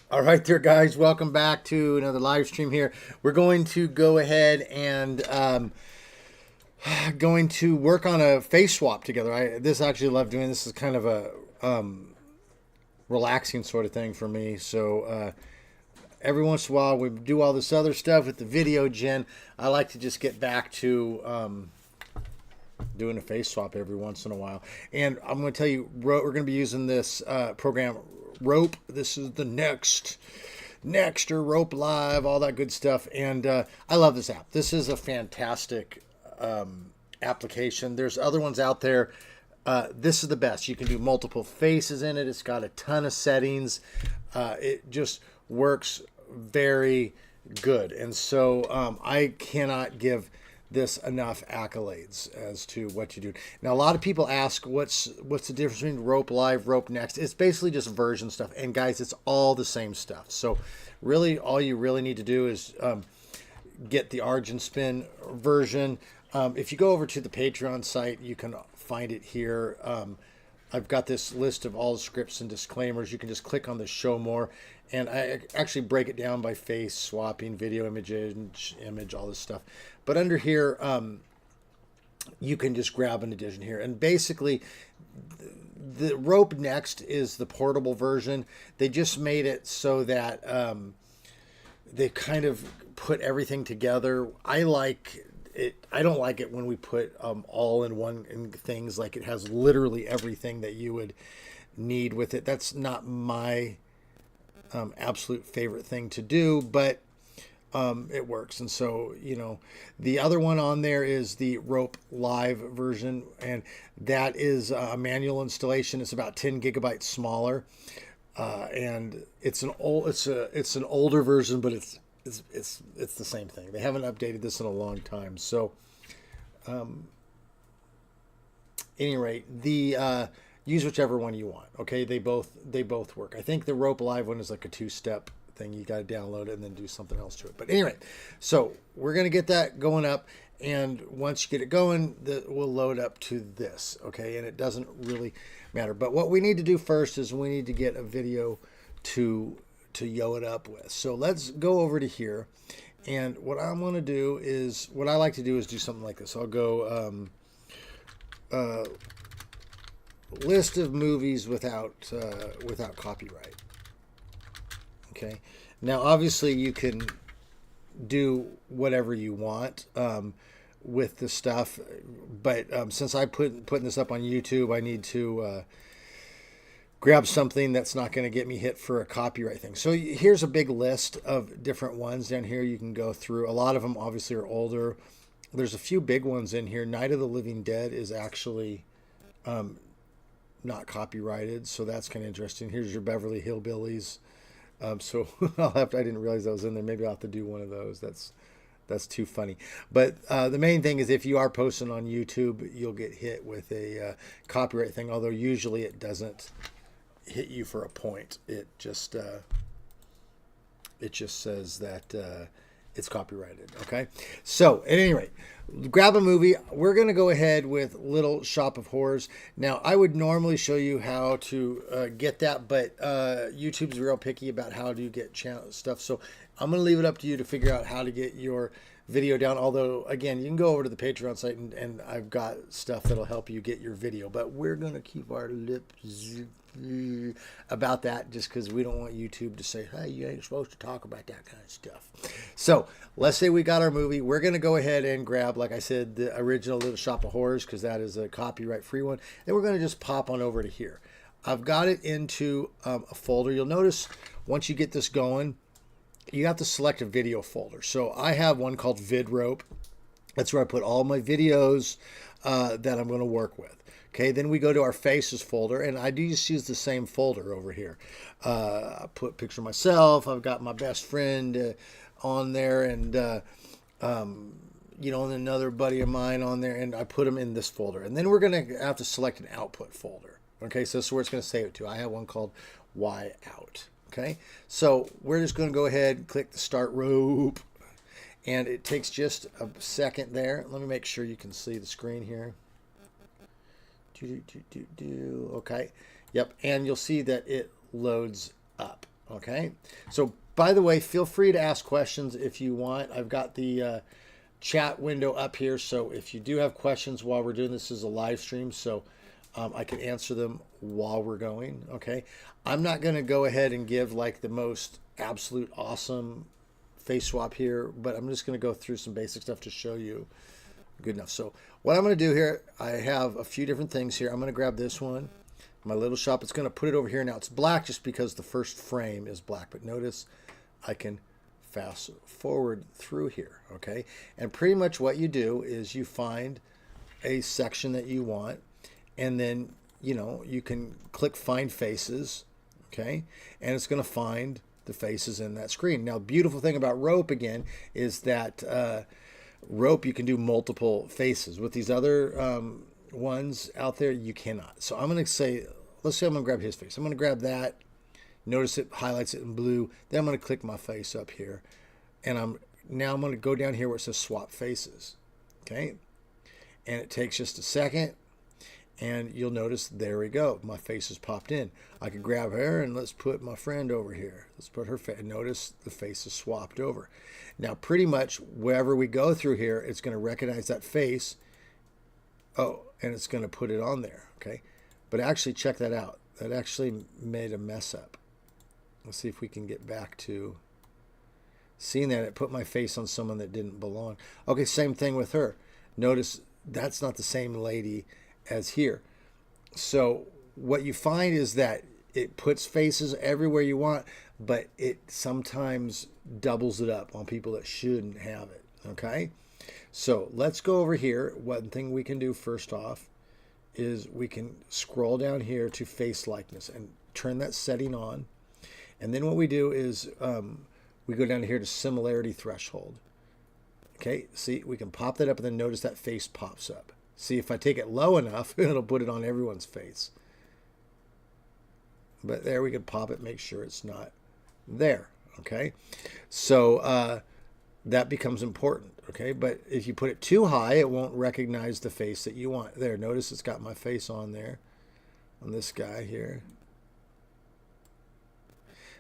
All right there, guys. Welcome back to another live stream here. We're going to go ahead and going to work on a face swap together. I actually love doing this. Is kind of a relaxing sort of thing for me. So every once in a while we do all this other stuff with the video gen. I like to just get back to doing a face swap every once in a while. And I'm going to tell you, we're going to be using this program Rope. This is the next or Rope Live, all that good stuff. And I love this app. This is a fantastic application. There's other ones out there. This is the best. You can do multiple faces in it. It's got a ton of settings. It just works very good. And so I cannot give this enough accolades as to what you do. Now, a lot of people ask, what's the difference between Rope Live, Rope Next? It's basically just version stuff. And guys, it's all the same stuff. So really, all you really need to do is get the Argent Spin version. If you go over to the Patreon site, you can find it here. I've got this list of all the scripts and disclaimers. You can just click on the show more, and I actually break it down by face swapping, video, image, all this stuff. But under here, you can just grab an edition here. And basically, the Rope Next is the portable version. They just made it so that they kind of put everything together. I like it. I don't like it when we put all in one in things, like it has literally everything that you would need with it. That's not my absolute favorite thing to do, but it works. And so, the other one on there is the Rope Live version, and that is a manual installation. It's about 10 gigabytes smaller, and it's an older version, but it's the same thing. They haven't updated this in a long time. So, any rate, the use whichever one you want. Okay, they both work. I think the Rope Live one is like a two-step thing. You got to download it and then do something else to it. But anyway, so we're gonna get that going up, and once you get it going, we'll load up to this. Okay, and it doesn't really matter. But what we need to do first is we need to get a video to yo it up with. So let's go over to here, and what I want to do is, what I like to do is do something like this. I'll go list of movies without copyright. Okay, now obviously you can do whatever you want with the stuff, but since I putting this up on YouTube, I need to grab something that's not going to get me hit for a copyright thing. So here's a big list of different ones down here. You can go through. A lot of them obviously are older. There's a few big ones in here. Night of the Living Dead is actually not copyrighted, so that's kind of interesting. Here's your Beverly Hillbillies. So I didn't realize that was in there. Maybe I'll have to do one of those. That's too funny. But the main thing is, if you are posting on YouTube, you'll get hit with a copyright thing, although usually it doesn't hit you for a point. It just says that it's copyrighted. Okay, so at any rate, grab a movie. We're going to go ahead with Little Shop of Horrors. Now, I would normally show you how to get that, but YouTube's real picky about how to get channel stuff, so I'm going to leave it up to you to figure out how to get your video down. Although, again, you can go over to the Patreon site, and I've got stuff that'll help you get your video, but we're going to keep our lips about that, just because we don't want YouTube to say, hey, you ain't supposed to talk about that kind of stuff. So let's say we got our movie. We're going to go ahead and grab, like I said, the original Little Shop of Horrors, because that is a copyright free one. Then we're going to just pop on over to here. I've got it into a folder. You'll notice once you get this going, you have to select a video folder. So I have one called VidRope. That's where I put all my videos that I'm going to work with. Okay, then we go to our Faces folder, and I do just use the same folder over here. I put a picture of myself. I've got my best friend on there, and and another buddy of mine on there, and I put them in this folder. And then we're going to have to select an output folder. Okay, so this is where it's going to save it to. I have one called Y Out. Okay, so we're just going to go ahead and click the Start Rope, and it takes just a second there. Let me make sure you can see the screen here. Okay, yep, and you'll see that it loads up. Okay. So, by the way, feel free to ask questions if you want. I've got the chat window up here. So, if you do have questions while we're doing this as a live stream, so I can answer them while we're going. Okay. I'm not going to go ahead and give like the most absolute awesome face swap here, but I'm just going to go through some basic stuff to show you. Good enough. So, what I'm going to do here, I have a few different things here. I'm going to grab this one. My little shop, it's going to put it over here. Now it's black just because the first frame is black, but notice I can fast forward through here, okay? And pretty much what you do is you find a section that you want, and then, you know, you can click find faces, okay? And it's going to find the faces in that screen. Now, beautiful thing about rope, again, is that rope, you can do multiple faces. With these other ones out there, you cannot. So I'm going to say, let's say I'm going to grab his face. I'm going to grab that. Notice it highlights it in blue. Then I'm going to click my face up here. And now I'm going to go down here where it says swap faces. Okay. And it takes just a second. And you'll notice, there we go. My face has popped in. I could grab her and let's put my friend over here. Let's put her face. Notice the face is swapped over. Now, pretty much wherever we go through here, it's going to recognize that face. Oh, and it's going to put it on there. Okay. But actually, check that out. That actually made a mess up. Let's see if we can get back to seeing that it put my face on someone that didn't belong. Okay, same thing with her. Notice that's not the same lady as here. So what you find is that it puts faces everywhere you want, but it sometimes doubles it up on people that shouldn't have it. Okay, so let's go over here. One thing we can do first off is we can scroll down here to face likeness and turn that setting on. And then what we do is we go down here to similarity threshold. Okay, see, we can pop that up and then notice that face pops up. See, if I take it low enough, it'll put it on everyone's face. But there we can pop it, make sure it's not there. Okay, so that becomes important. Okay, but if you put it too high, it won't recognize the face that you want. There, notice it's got my face on there, on this guy here.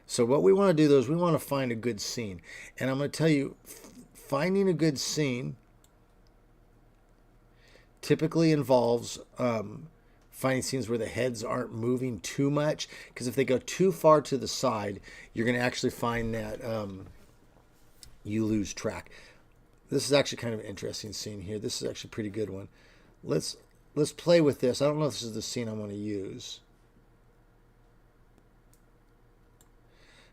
So what we want to do, though, is we want to find a good scene. And I'm going to tell you, finding a good scene typically involves finding scenes where the heads aren't moving too much. Because if they go too far to the side, you're going to actually find that you lose track. This is actually kind of an interesting scene here. This is actually a pretty good one. Let's play with this. I don't know if this is the scene I want to use.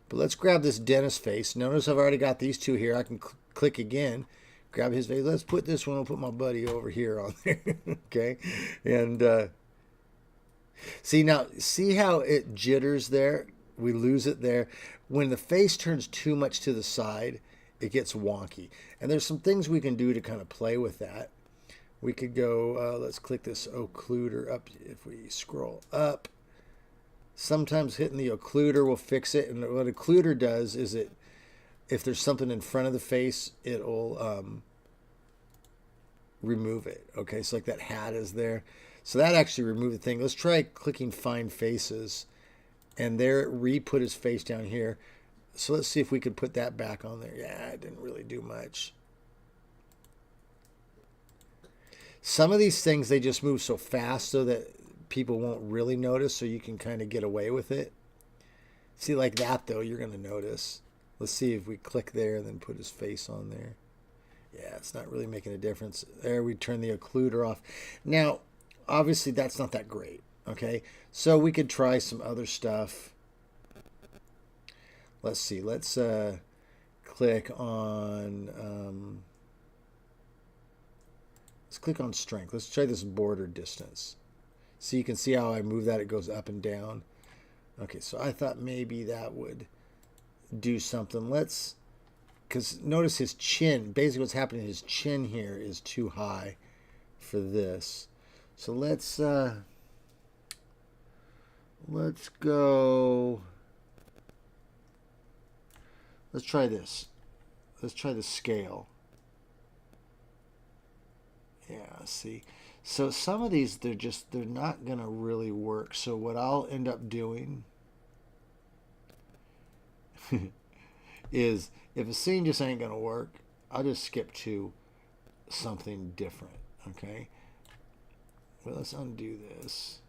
But let's grab this dentist face. Notice I've already got these two here. I can click again, grab his face. Let's put this one. I'll put my buddy over here on there. Okay. And see how it jitters there? We lose it there. When the face turns too much to the side, it gets wonky. And there's some things we can do to kind of play with that. We could go, let's click this occluder up. If we scroll up, sometimes hitting the occluder will fix it. And what occluder does is if there's something in front of the face, it'll remove it. Okay, so like that hat is there. So that actually removed the thing. Let's try clicking find faces. And there it re-put his face down here. So let's see if we could put that back on there. Yeah, it didn't really do much. Some of these things, they just move so fast so that people won't really notice, so you can kind of get away with it. See, like that, though, you're going to notice. Let's see if we click there and then put his face on there. Yeah, it's not really making a difference. There, we turn the occluder off. Now, obviously, that's not that great, okay? So we could try some other stuff. Let's see. Let's click on... let's click on strength. Let's try this border distance. So you can see how I move that. It goes up and down. Okay, so I thought maybe that would do something. Because notice his chin. Basically what's happening, his chin here is too high for this. So let's go. Let's try this. Let's try the scale. Yeah, see. So some of these, they're not going to really work. So what I'll end up doing is if a scene just ain't gonna work, I'll just skip to something different. Okay, well, let's undo this.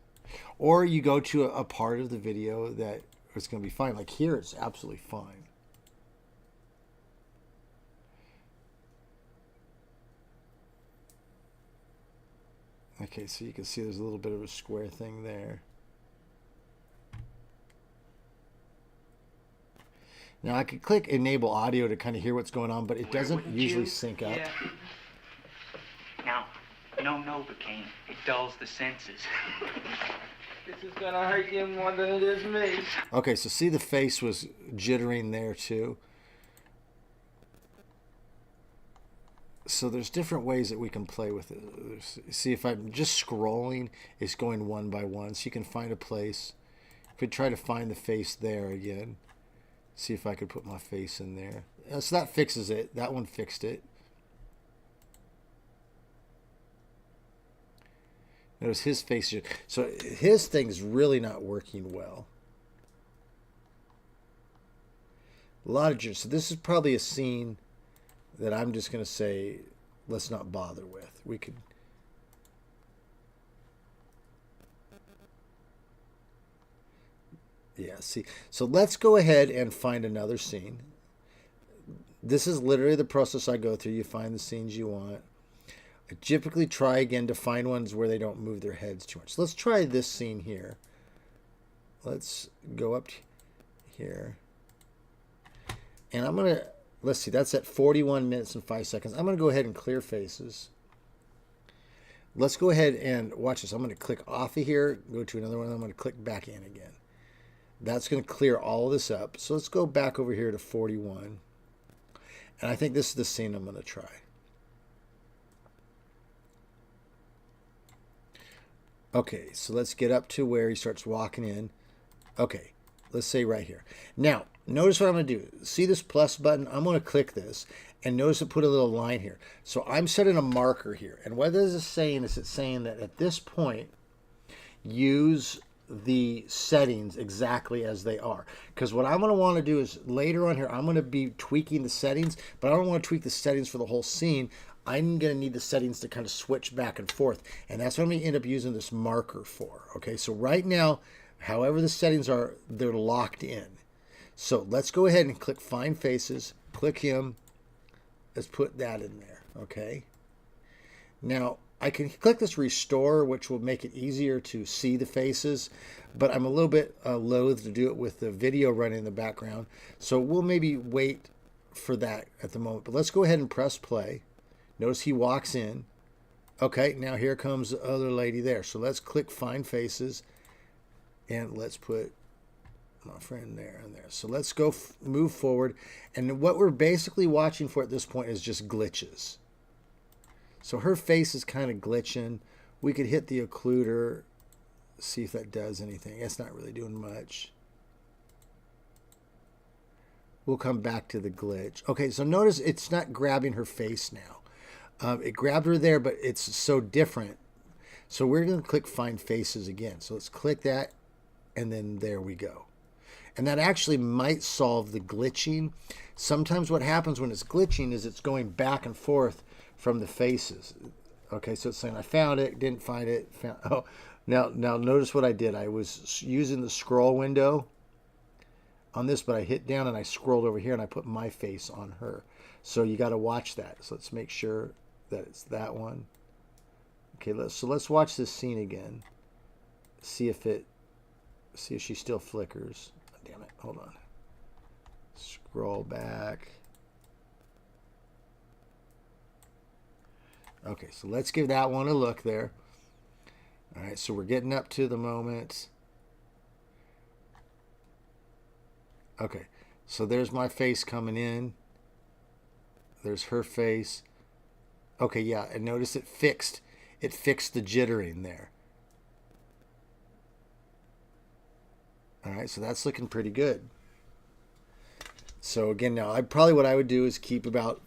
Or you go to a part of the video that it's going to be fine. Like here, it's absolutely fine. Okay, so you can see there's a little bit of a square thing there. Now I could click enable audio to kind of hear what's going on, but it doesn't usually sync up. Yeah. Now, no Novocaine. It dulls the senses. This is gonna hurt you more than it is me. Okay, so see the face was jittering there too. So there's different ways that we can play with it. See, if I'm just scrolling, it's going one by one. So you can find a place. Could try to find the face there again. See if I could put my face in there. So that fixes it. That one fixed it. Notice his face. So his thing's really not working well. A lot of jitters. So this is probably a scene that I'm just going to say, let's not bother with. We could. Yeah, see. So let's go ahead and find another scene. This is literally the process I go through. You find the scenes you want. I typically try again to find ones where they don't move their heads too much. So let's try this scene here. Let's go up here. And I'm going to, let's see, that's at 41 minutes and 5 seconds. I'm going to go ahead and clear faces. Let's go ahead and watch this. I'm going to click off of here, go to another one, and I'm going to click back in again. That's going to clear all of this up. So let's go back over here to 41. And I think this is the scene I'm going to try. Okay, so let's get up to where he starts walking in. Okay, let's say right here. Now, notice what I'm going to do. See this plus button? I'm going to click this. And notice it put a little line here. So I'm setting a marker here. And what this is saying is it's saying that at this point, use the settings exactly as they are, because what I'm going to want to do is later on here I'm going to be tweaking the settings, but I don't want to tweak the settings for the whole scene. I'm going to need the settings to kind of switch back and forth, and that's what I'm going to end up using this marker for. Okay, so right now, however the settings are, they're locked in. So let's go ahead and click Find Faces, click him, let's put that in there. Okay, now I can click this restore, which will make it easier to see the faces, but I'm a little bit loath to do it with the video running in the background. So we'll maybe wait for that at the moment. But let's go ahead and press play. Notice he walks in. Okay, now here comes the other lady there. So let's click Find Faces, and let's put my friend there and there. So let's go move forward. And what we're basically watching for at this point is just glitches. So her face is kind of glitching. We could hit the occluder, see if that does anything. It's not really doing much. We'll come back to the glitch. Okay, so notice it's not grabbing her face now. It grabbed her there, but it's so different. So we're going to click Find Faces again. So let's click that, and then there we go. And that actually might solve the glitching. Sometimes what happens when it's glitching is it's going back and forth from the faces. Okay, so it's saying I found it, didn't find it, found, oh, now notice what I did. I was using the scroll window on this, but I hit down and I scrolled over here and I put my face on her. So you got to watch that. So let's make sure that it's that one. Okay, let's watch this scene again. See if she still flickers. Oh, damn it, hold on. Scroll back. Okay, so let's give that one a look there. All right, so we're getting up to the moment. Okay, so there's my face coming in. There's her face. Okay, yeah, and notice it fixed the jittering there. All right, so that's looking pretty good. So again, now what I would do is keep about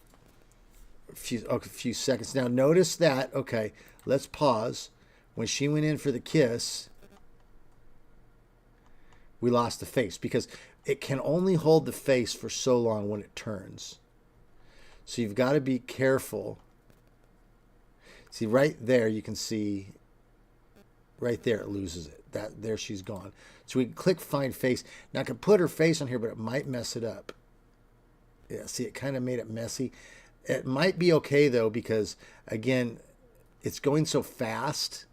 a few seconds. Now notice that, okay, let's pause. When she went in for the kiss, we lost the face because it can only hold the face for so long when it turns. So you've got to be careful. See, right there, you can see, right there, it loses it. There she's gone. So we can click Find Face. Now I can put her face on here, but it might mess it up. Yeah, see, it kind of made it messy. It might be okay, though, because, again, it's going so fast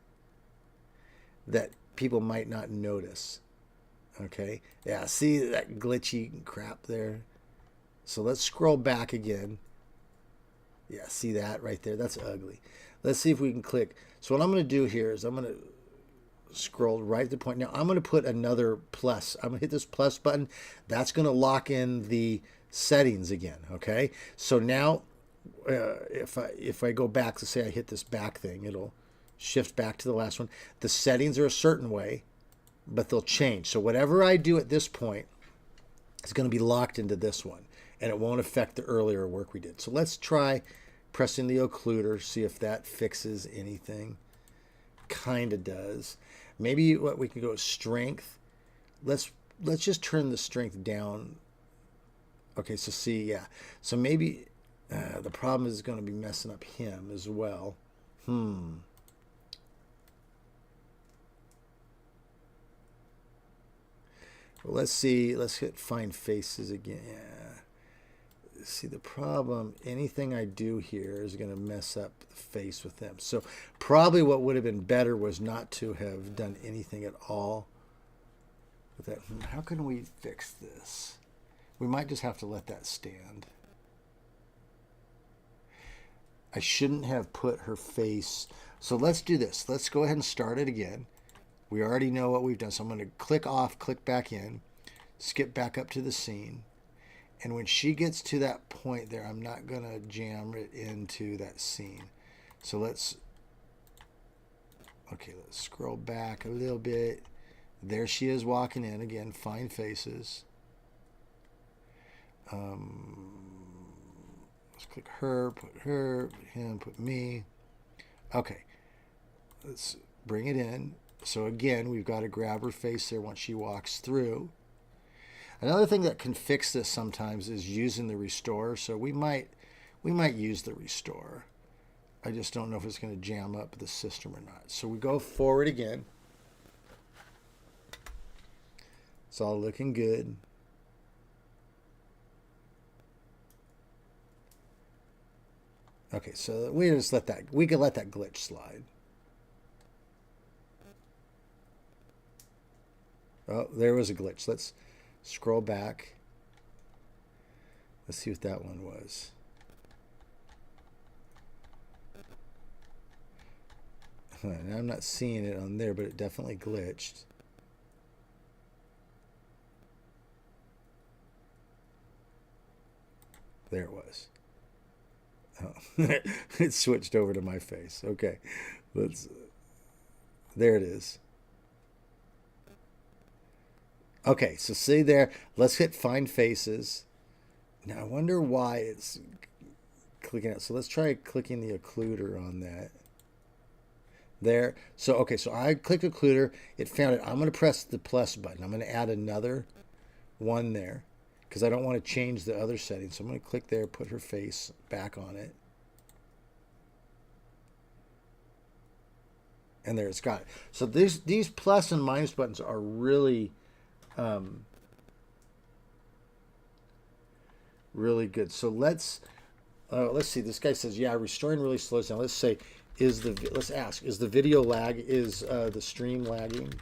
that people might not notice. Okay? Yeah, see that glitchy crap there? So let's scroll back again. Yeah, see that right there? That's ugly. Let's see if we can click. So what I'm going to do here is I'm going to scroll right to the point. Now I'm going to put another plus. I'm going to hit this plus button. That's going to lock in the settings again. Okay? So now if I go back, let's say I hit this back thing, it'll shift back to the last one. The settings are a certain way, but they'll change. So whatever I do at this point is going to be locked into this one, and it won't affect the earlier work we did. So let's try pressing the occluder, see if that fixes anything. Kind of does. Maybe what we can go is strength. Let's just turn the strength down. Okay, so see, yeah. So maybe the problem is going to be messing up him as well. Well, let's see. Let's hit Find Faces again. Yeah. See, the problem, anything I do here is going to mess up the face with them. So probably what would have been better was not to have done anything at all with that. How can we fix this? We might just have to let that stand. I shouldn't have put her face. So let's do this. Let's go ahead and start it again. We already know what we've done. So I'm going to click off, click back in, skip back up to the scene. And when she gets to that point there, I'm not going to jam it into that scene. So let's scroll back a little bit. There she is walking in again. Find Faces. Let's click her, put him, put me. Okay. Let's bring it in. So again, we've got to grab her face there once she walks through. Another thing that can fix this sometimes is using the restore. So we might use the restore. I just don't know if it's going to jam up the system or not. So we go forward again. It's all looking good. Okay, so we can let that glitch slide. Oh, there was a glitch. Let's scroll back. Let's see what that one was. Now I'm not seeing it on there, but it definitely glitched. There it was. Oh, it switched over to my face. Okay, there it is. Okay, so see there, let's hit Find Faces. Now I wonder why it's clicking out. So let's try clicking the occluder on that. There. So, okay, so I clicked occluder. It found it. I'm going to press the plus button. I'm going to add another one there because I don't want to change the other settings. So I'm going to click there, put her face back on it. And there, it's got it. So these plus and minus buttons are really... really good. So let's see. This guy says, yeah, restoring really slows down. Let's ask, is the video lag, is the stream lagging?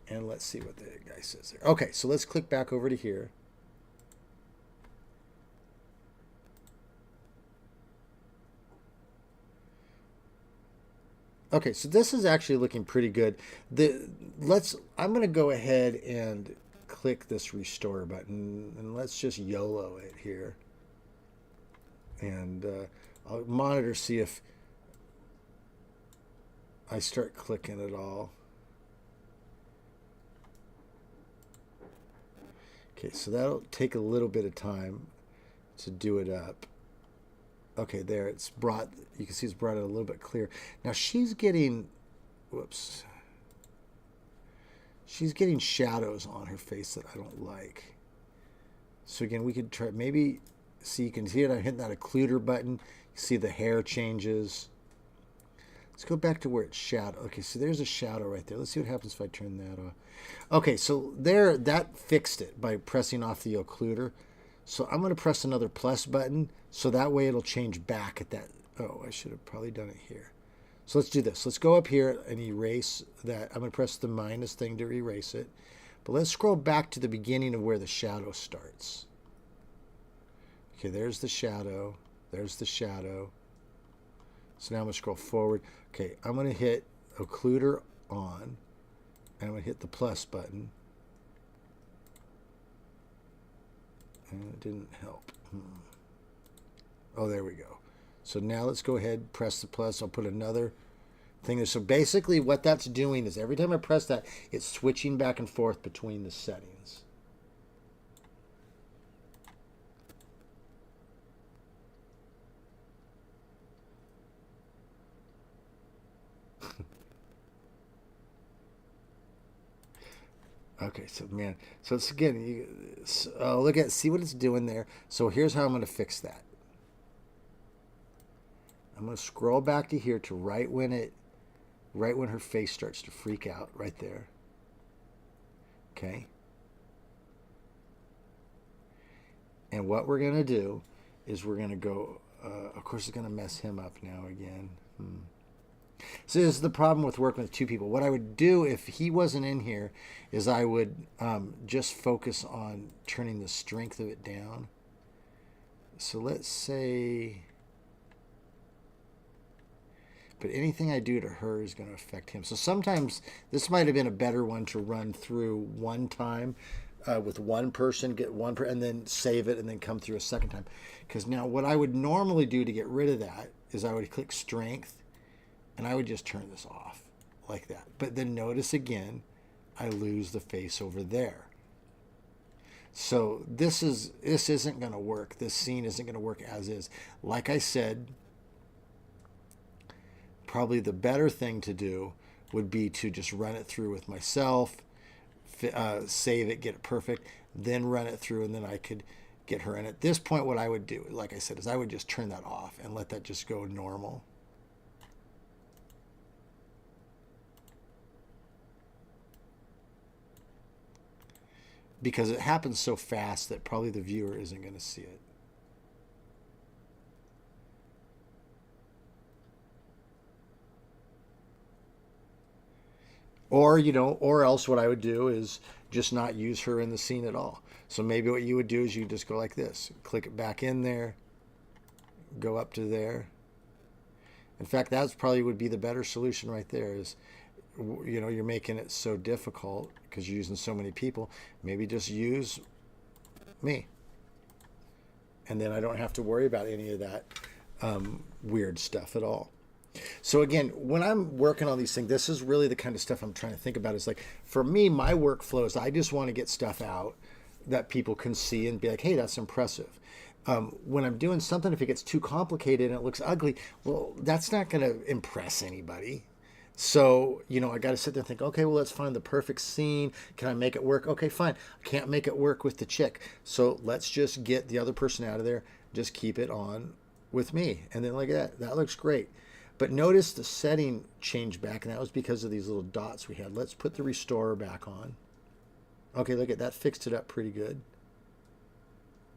And let's see what the guy says there. Okay, so let's click back over to here. Okay, so this is actually looking pretty good. I'm going to go ahead and click this restore button, and let's just YOLO it here. And I'll monitor, see if I start clicking at all. Okay, so that'll take a little bit of time to do it up. Okay, there, it's brought, you can see it's brought it a little bit clear. Now she's getting, whoops. She's getting shadows on her face that I don't like. So again, we could try, maybe, see, you can see it, I'm hitting that occluder button. You see the hair changes. Let's go back to where it's shadow. Okay, so there's a shadow right there. Let's see what happens if I turn that off. Okay, so there, that fixed it by pressing off the occluder. So I'm going to press another plus button, so that way it'll change back at that. Oh, I should have probably done it here. So let's do this. Let's go up here and erase that. I'm going to press the minus thing to erase it. But let's scroll back to the beginning of where the shadow starts. Okay, there's the shadow. There's the shadow. So now I'm going to scroll forward. Okay, I'm going to hit occluder on, and I'm going to hit the plus button. And it didn't help. Oh, there we go. So now let's go ahead, press the plus. I'll put another thing there. So basically what that's doing is every time I press that, it's switching back and forth between the settings. Okay, so man, so it's again, look at, see what it's doing there. So here's how I'm going to fix that. I'm going to scroll back to here to right when her face starts to freak out, right there. Okay. And what we're going to do is we're going to go, of course it's going to mess him up now again. So this is the problem with working with two people. What I would do if he wasn't in here is I would just focus on turning the strength of it down. So let's say, but anything I do to her is going to affect him. So sometimes this might have been a better one to run through one time with one person, get one and then save it and then come through a second time. Because now what I would normally do to get rid of that is I would click strength and I would just turn this off like that. But then notice again, I lose the face over there. So this isn't going to work. This scene isn't going to work as is. Like I said, probably the better thing to do would be to just run it through with myself, save it, get it perfect, then run it through, and then I could get her. And at this point, what I would do, like I said, is I would just turn that off and let that just go normal. Because it happens so fast that probably the viewer isn't going to see it. Or, you know, or else what I would do is just not use her in the scene at all. So maybe what you would do is you just go like this. Click it back in there. Go up to there. In fact, that's probably would be the better solution right there is, you know, you're making it so difficult because you're using so many people. Maybe just use me. And then I don't have to worry about any of that weird stuff at all. So again, when I'm working on these things, this is really the kind of stuff I'm trying to think about. Is like, for me, my workflow is I just want to get stuff out that people can see and be like, hey, that's impressive. When I'm doing something, if it gets too complicated and it looks ugly, well, that's not going to impress anybody. So, you know, I got to sit there and think, okay, well, let's find the perfect scene. Can I make it work? Okay, fine. I can't make it work with the chick. So let's just get the other person out of there. Just keep it on with me. And then like that, that looks great. But notice the setting changed back, and that was because of these little dots we had. Let's put the restorer back on. Okay, look at that, fixed it up pretty good.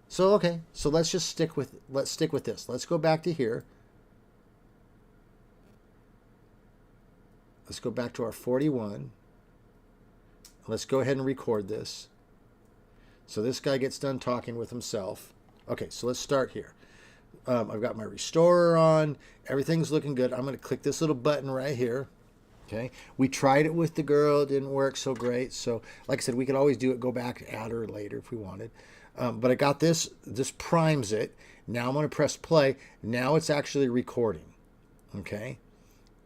So, okay, so let's just stick with this. Let's go back to here. Let's go back to our 41. Let's go ahead and record this. So this guy gets done talking with himself. Okay, so let's start here. I've got my restorer on. Everything's looking good. I'm going to click this little button right here. Okay. We tried it with the girl. It didn't work so great. So like I said, we could always do it, go back, add her later if we wanted. But I got this. This primes it. Now I'm going to press play. Now it's actually recording. Okay.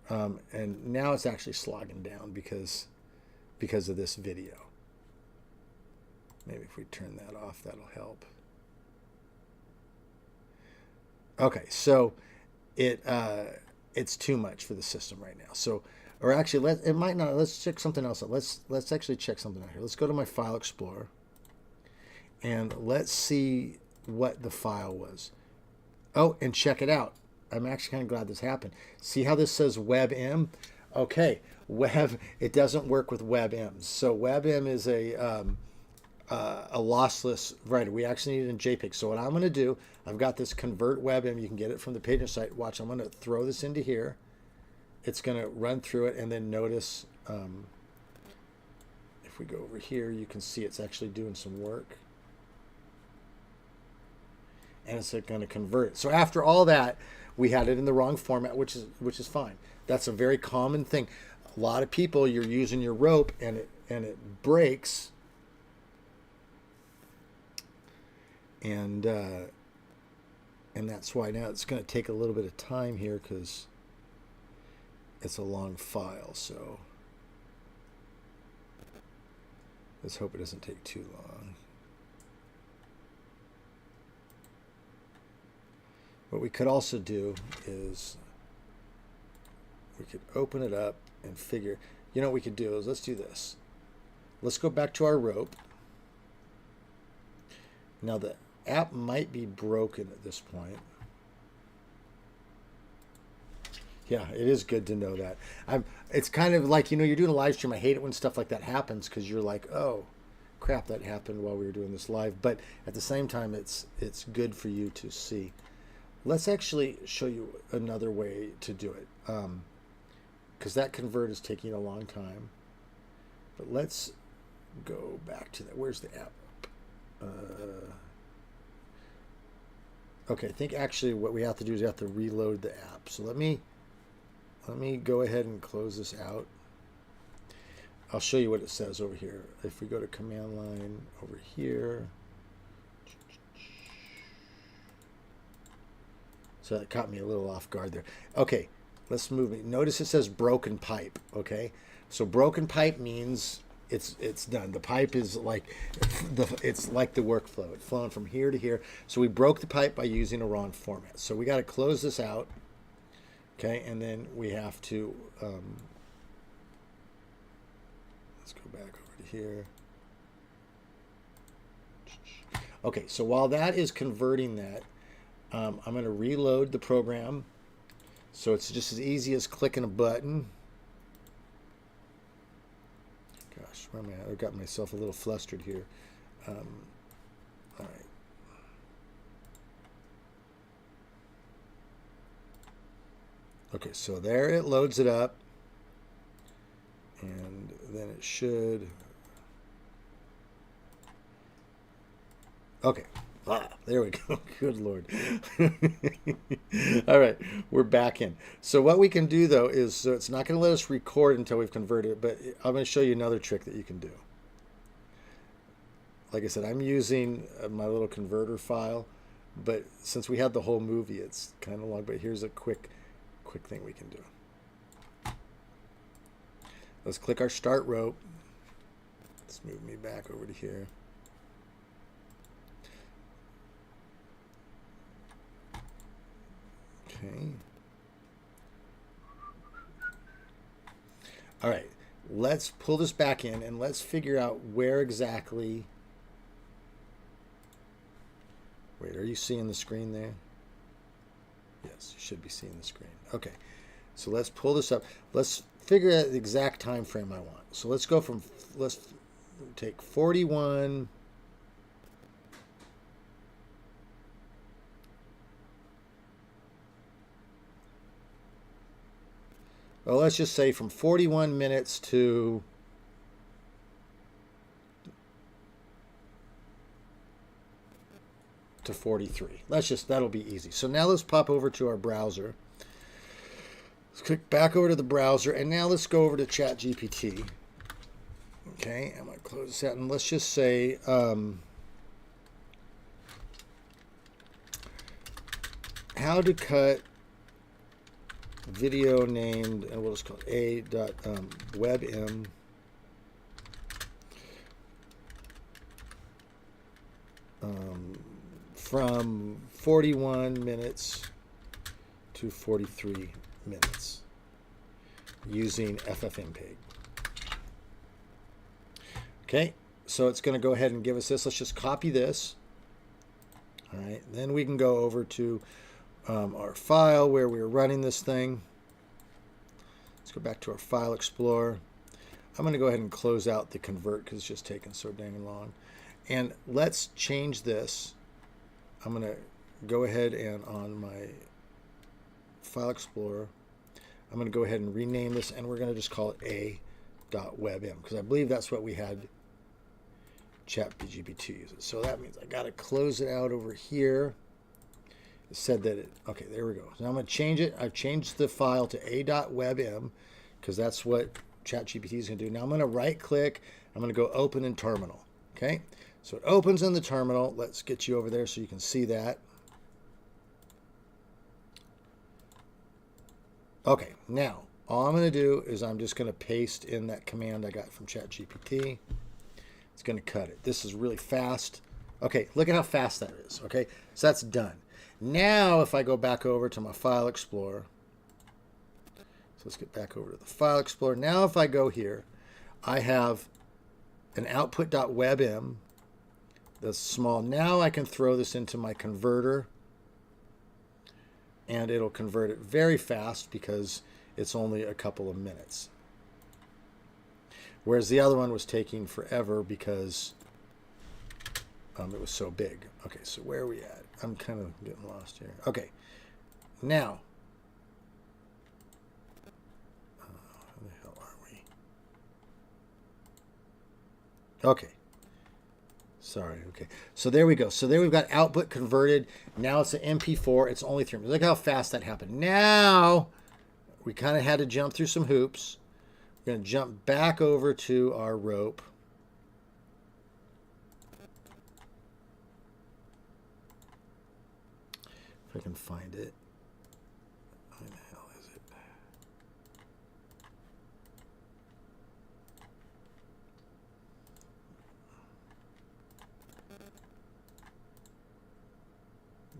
And now it's actually slogging down because of this video. Maybe if we turn that off, that'll help. Okay, so it's too much for the system right now. So Or actually, it might not. Let's check something else out. Let's actually check something out here. Let's go to my File Explorer, and let's see what the file was. Oh, and check it out. I'm actually kind of glad this happened. See how this says WebM? Okay, it doesn't work with WebM. So WebM is a lossless writer. We actually need it in JPEG. So what I'm going to do, I've got this convert WebM. You can get it from the Pager site. Watch, I'm going to throw this into here. It's going to run through it, and then notice if we go over here, you can see it's actually doing some work. And it's going to convert it. So after all that, we had it in the wrong format, which is fine. That's a very common thing. A lot of people, you're using your rope and it breaks, and that's why now it's going to take a little bit of time here because it's a long file. So let's hope it doesn't take too long. What we could also do is we could open it up and figure, you know what we could do is let's do this. Let's go back to our rope. Now the app might be broken at this point. Yeah, it is good to know that. It's kind of like, you're doing a live stream. I hate it when stuff like that happens because you're like, oh, crap, that happened while we were doing this live. But at the same time, it's good for you to see. Let's actually show you another way to do it, because that convert is taking a long time. But let's go back to that. Where's the app? Okay, I think actually what we have to do is we have to reload the app. So let me go ahead and close this out. I'll show you what it says over here. If we go to command line over here. So that caught me a little off guard there. Okay, let's move it. Notice it says broken pipe, okay? So broken pipe means it's done. The pipe is like it's like the workflow. It's flowing from here to here. So we broke the pipe by using a wrong format. So we got to close this out, okay? And then we have to let's go back over to here. Okay, so while that is converting that, I'm going to reload the program. So it's just as easy as clicking a button. Gosh, where am I at? I got myself a little flustered here. All right. Okay, so there it loads it up. And then it should... Okay. Ah, there we go. Good Lord. All right, we're back in. So what we can do, though, is so it's not going to let us record until we've converted it, but I'm going to show you another trick that you can do. Like I said, I'm using my little converter file, but since we had the whole movie, it's kind of long, but here's a quick thing we can do. Let's click our start rope. Let's move me back over to here. Okay. All right, let's pull this back in and let's figure out where exactly. Wait, are you seeing the screen there? Yes, you should be seeing the screen. Okay, so let's pull this up. Let's figure out the exact time frame I want. So let's go from, let's take 41. Well, let's just say from 41 minutes to to 43. That'll be easy. So now let's pop over to our browser. Let's click back over to the browser, and now let's go over to ChatGPT. Okay, I'm going to close this out, and let's just say how to cut video named, and we'll just call it a.webm from 41 minutes to 43 minutes. using FFmpeg. Okay, so it's going to go ahead and give us this. Let's just copy this. All right, then we can go over to our file where we were running this thing. Let's go back to our File Explorer. I'm going to go ahead and close out the convert because it's just taking so dang long. And let's change this. I'm going to go ahead and on my File Explorer, I'm going to go ahead and rename this, and we're going to just call it a.webm because I believe that's what we had ChatGPT use it. So that means I got to close it out over here. It said that okay, there we go. So now I'm going to change it. I've changed the file to a.webm because that's what ChatGPT is going to do. Now I'm going to right click. I'm going to go open in terminal. Okay, so it opens in the terminal. Let's get you over there so you can see that. Okay, now all I'm going to do is I'm just going to paste in that command I got from ChatGPT. It's going to cut it. This is really fast. Okay, look at how fast that is. Okay, so that's done. Now if I go back over to my File Explorer, so let's get back over to the File Explorer. Now if I go here, I have an output.webm that's small. Now I can throw this into my converter, and it'll convert it very fast because it's only a couple of minutes. Whereas the other one was taking forever because it was so big. Okay, so where are we at? I'm kind of getting lost here. Okay, now, where the hell are we? Okay. Sorry, okay. So there we go. So there we've got output converted. Now it's an MP4. It's only 3 minutes. Look how fast that happened. Now, we kind of had to jump through some hoops. We're going to jump back over to our rope. If I can find it. Where the hell is it?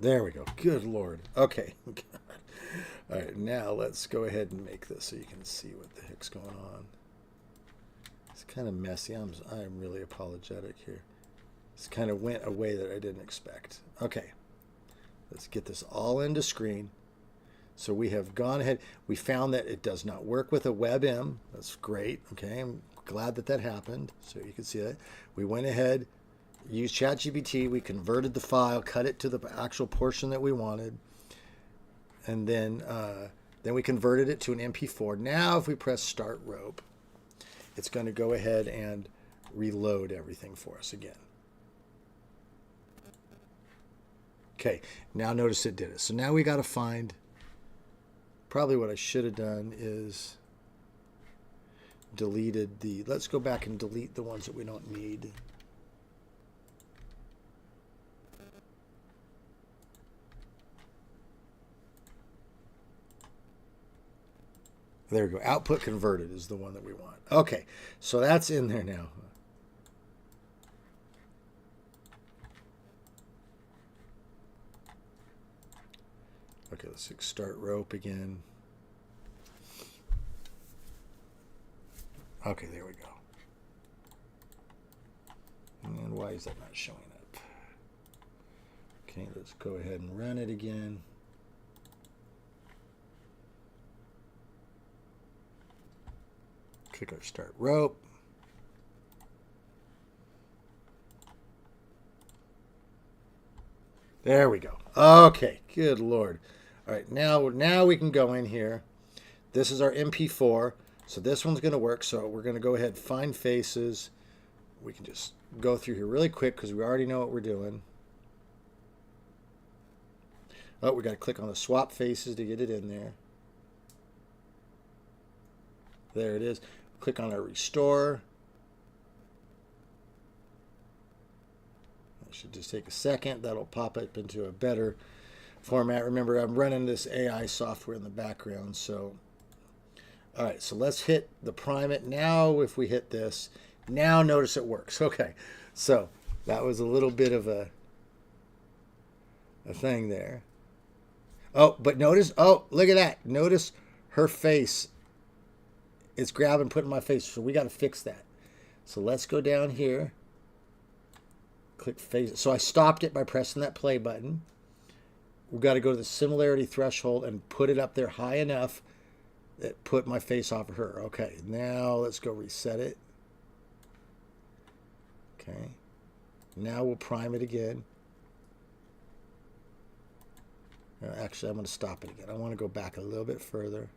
There we go. Good Lord. Okay. All right, now let's go ahead and make this so you can see what the heck's going on. It's kind of messy. I'm really apologetic here. This kind of went a way that I didn't expect. Okay, let's get this all into screen. So we have gone ahead. We found that it does not work with a WebM. That's great. Okay, I'm glad that that happened. So you can see that. We went ahead, used ChatGPT. We converted the file, cut it to the actual portion that we wanted. And then we converted it to an MP4. Now if we press Start Rope, it's going to go ahead and reload everything for us again. Okay, now notice it did it. So now we got to find, probably what I should have done is deleted the, let's go back and delete the ones that we don't need. There we go. Output converted is the one that we want. Okay, so that's in there now. Okay, let's start rope again. Okay, there we go. And why is that not showing up? Okay, let's go ahead and run it again. Click our start rope. There we go. Okay, good Lord. All right, now we can go in here. This is our MP4, so this one's going to work. So we're going to go ahead and find faces. We can just go through here really quick because we already know what we're doing. Oh, we got to click on the swap faces to get it in there. There it is. Click on our restore. That should just take a second. That'll pop up into a better format. Remember, I'm running this AI software in the background. So, all right, so let's hit the prime it. Now, if we hit this, now notice it works. Okay, so that was a little bit of a thing there. Oh, but notice, oh, look at that. Notice her face It's grabbing, putting my face. So we got to fix that. So let's go down here. Click face. So I stopped it by pressing that play button. We've got to go to the similarity threshold and put it up there high enough that put my face off of her. Okay, now let's go reset it. Okay. Now we'll prime it again. Actually, I'm going to stop it again. I want to go back a little bit further.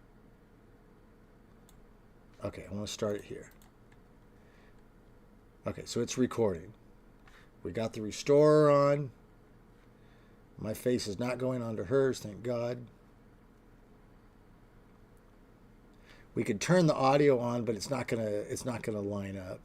Okay, I want to start it here. Okay, so it's recording. We got the restorer on. My face is not going onto hers, thank God. We could turn the audio on, but it's not gonna line up.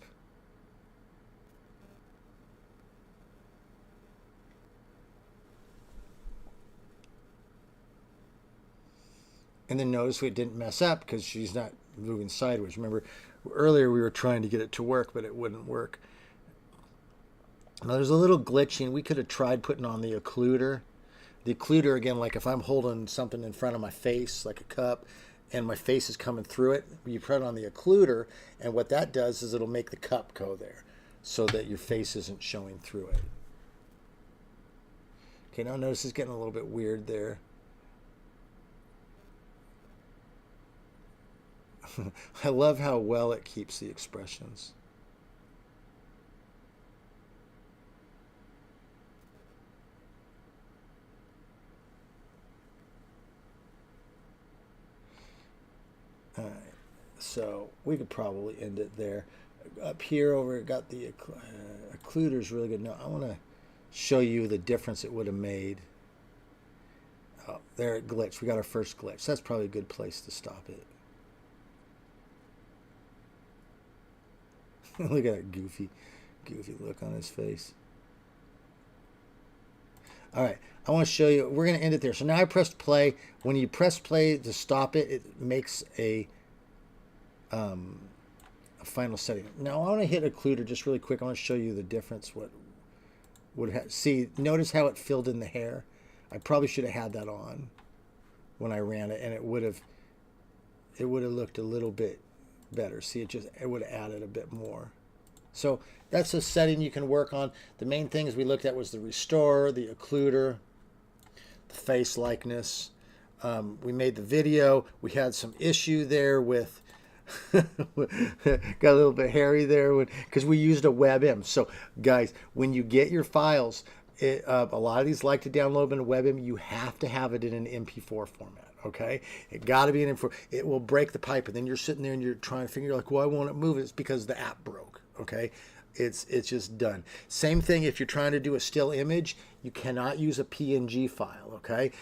And then notice it didn't mess up because she's not moving sideways. Remember, earlier we were trying to get it to work, but it wouldn't work. Now there's a little glitching. We could have tried putting on the occluder. The occluder, again, like if I'm holding something in front of my face, like a cup, and my face is coming through it, you put it on the occluder, and what that does is it'll make the cup go there so that your face isn't showing through it. Okay, now notice it's getting a little bit weird there. I love how well it keeps the expressions. All right, so we could probably end it there. Up here over, got the occluder is really good. Now I want to show you the difference it would have made. Oh, there it glitched. We got our first glitch. That's probably a good place to stop it. Look at that goofy look on his face. All right, I want to show you. We're going to end it there. So now I pressed play. When you press play to stop it, it makes a final setting. Now I want to hit occluder just really quick. I want to show you the difference. What would see? Notice how it filled in the hair. I probably should have had that on when I ran it, and it would have looked a little bit better. See, it would have added a bit more. So that's a setting you can work on. The main things we looked at was the restore, the occluder, the face likeness. We made the video. We had some issue there with got a little bit hairy there because we used a WebM. So guys, when you get your files, a lot of these like to download in a WebM. You have to have it in an MP4 format. Okay, it got to be an MP4. It will break the pipe, and then you're sitting there and you're trying to figure like, well, I won't move it. It's because the app broke. Okay, it's just done. Same thing if you're trying to do a still image, you cannot use a PNG file. Okay,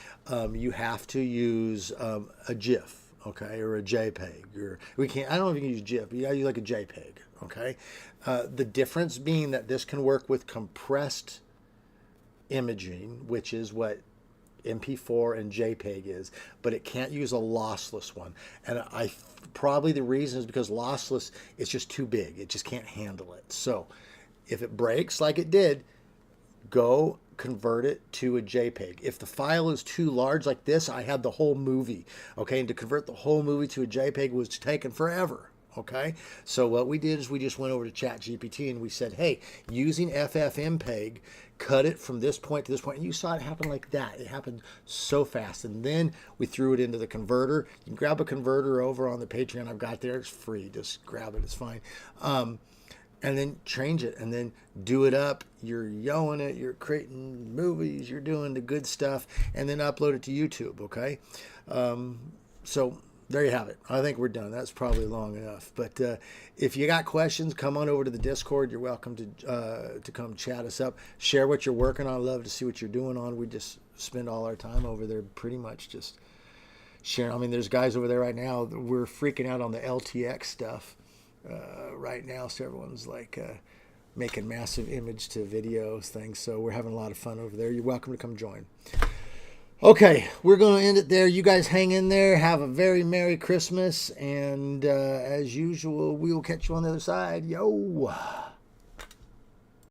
you have to use a GIF. Okay, or a JPEG. Or we can't. I don't know if you can use GIF. But you got to use like a JPEG. Okay, the difference being that this can work with compressed imaging, which is what MP4 and JPEG is, but it can't use a lossless one. And probably the reason is because lossless is just too big. It just can't handle it. So if it breaks like it did, go convert it to a JPEG. If the file is too large like this, I had the whole movie. Okay, and to convert the whole movie to a JPEG was taking forever. Okay, so what we did is we just went over to ChatGPT and we said, hey, using FFmpeg, cut it from this point to this point. And you saw it happen like that. It happened so fast. And then we threw it into the converter. You can grab a converter over on the Patreon I've got there. It's free. Just grab it. It's fine. And then change it and then do it up. You're yelling it. You're creating movies. You're doing the good stuff. And then upload it to YouTube, okay? So there you have it. I think we're done. That's probably long enough. But if you got questions, come on over to the Discord. You're welcome to come chat us up. Share what you're working on. I love to see what you're doing on. We just spend all our time over there pretty much just sharing. I mean, there's guys over there right now. We're freaking out on the LTX stuff right now. So everyone's like making massive image to videos things. So we're having a lot of fun over there. You're welcome to come join. Okay, we're going to end it there. You guys hang in there. Have a very Merry Christmas. And as usual, we will catch you on the other side. Yo!